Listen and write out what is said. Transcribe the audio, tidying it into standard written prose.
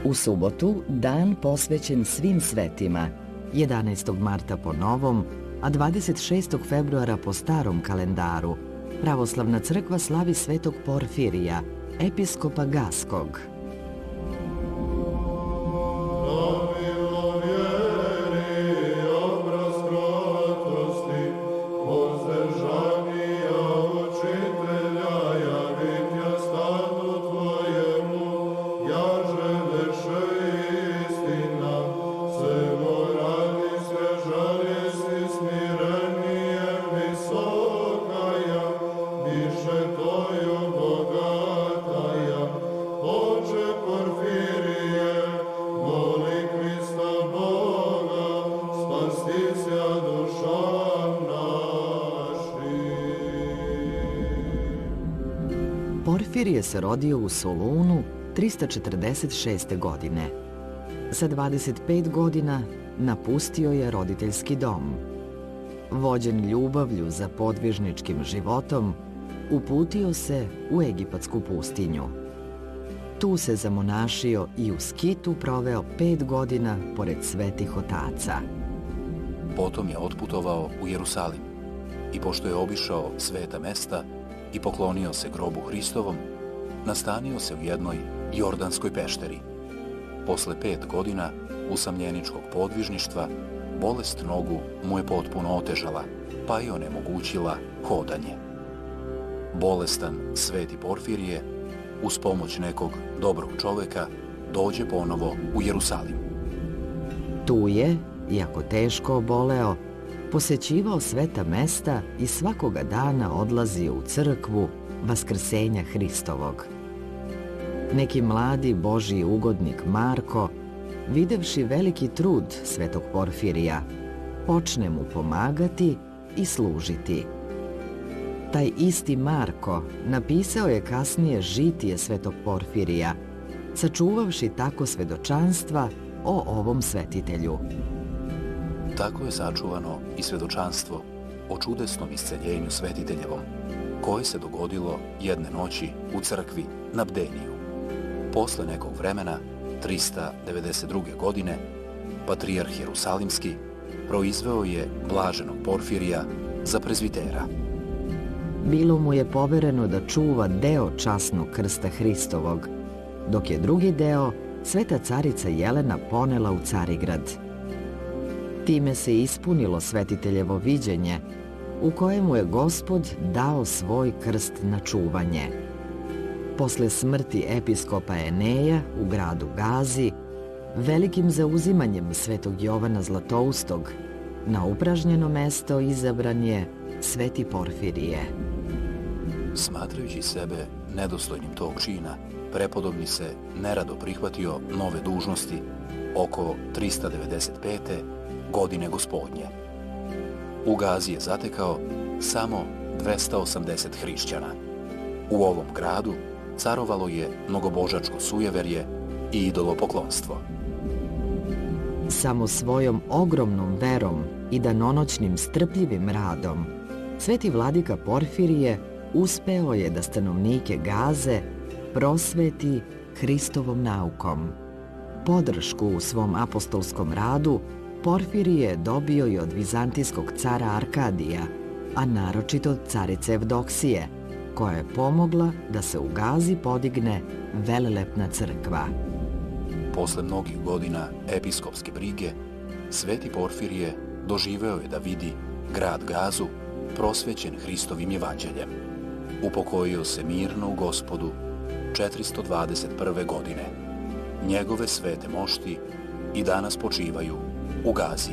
U subotu, dan posvećen svim svetima, 11. marta po novom, a 26. februara po starom kalendaru, Pravoslavna crkva slavi svetog Porfirija, episkopa Gaskog. Porfirije se rodio u Solunu 346. godine. Sa 25 godina napustio je roditeljski dom. Vođen ljubavlju za podvižničkim životom, uputio se u egipatsku pustinju. Tu se zamonašio i u Skitu proveo 5 godina pored svetih otaca. Potom je otputovao u Jerusalim i pošto je obišao sveta mesta i poklonio se grobu Hristovom, nastanio se u jednoj jordanskoj pešteri. Posle 5 godina usamljeničkog podvižništva, bolest nogu mu je potpuno otežala, pa je onemogućila hodanje. Bolestan sveti Porfirije, uz pomoć nekog dobrog čoveka, dođe ponovo u Jerusalim. Tu je, iako teško oboleo, posećivao sveta mesta i svakoga dana odlazio u crkvu Vaskrsenja Hristovog. Neki mladi Božji ugodnik Marko, videvši veliki trud svetog Porfirija, počne mu pomagati i služiti. Taj isti Marko napisao je kasnije žitije svetog Porfirija, sačuvavši tako svedočanstva o ovom svetitelju. Tako je sačuvano i svedočanstvo o čudesnom isceljenju svetiteljevom, koje se dogodilo jedne noći u crkvi na Bdeniju. Posle nekog vremena, 392. godine, patrijarh Jerusalimski proizveo je blaženog Porfirija za prezvitera. Bilo mu je povereno da čuva deo časnog krsta Hristovog, dok je drugi deo sveta carica Jelena ponela u Carigrad. Time se ispunilo svetiteljevo viđenje, u kojemu je Gospod dao svoj krst na čuvanje. Posle smrti episkopa Eneja u gradu Gazi, velikim zauzimanjem svetog Jovana Zlatoustog, na upražnjeno mesto izabran je sveti Porfirije. Smatrajući sebe nedostojnim tog čina, prepodobni se nerado prihvatio nove dužnosti oko 395. godine Gospodnje. U Gazi je zatekao samo 280 hrišćana. U ovom gradu carovalo je mnogobožačko sujeverje i idolopoklonstvo. Samo svojom ogromnom verom i danonoćnim strpljivim radom, sveti vladika Porfirije uspeo je da stanovnike Gaze prosveti Hristovom naukom. Podršku u svom apostolskom radu Porfirije je dobio i od vizantijskog cara Arkadija, a naročito od carice Evdoksije, koja je pomogla da se u Gazi podigne velelepna crkva. Posle mnogih godina episkopske brige, sveti Porfirije doživeo je da vidi grad Gazu prosvećen Hristovim evanđeljem. Upokojio se mirno u Gospodu 421. godine. Njegove svete mošti i danas počivaju u Gazi.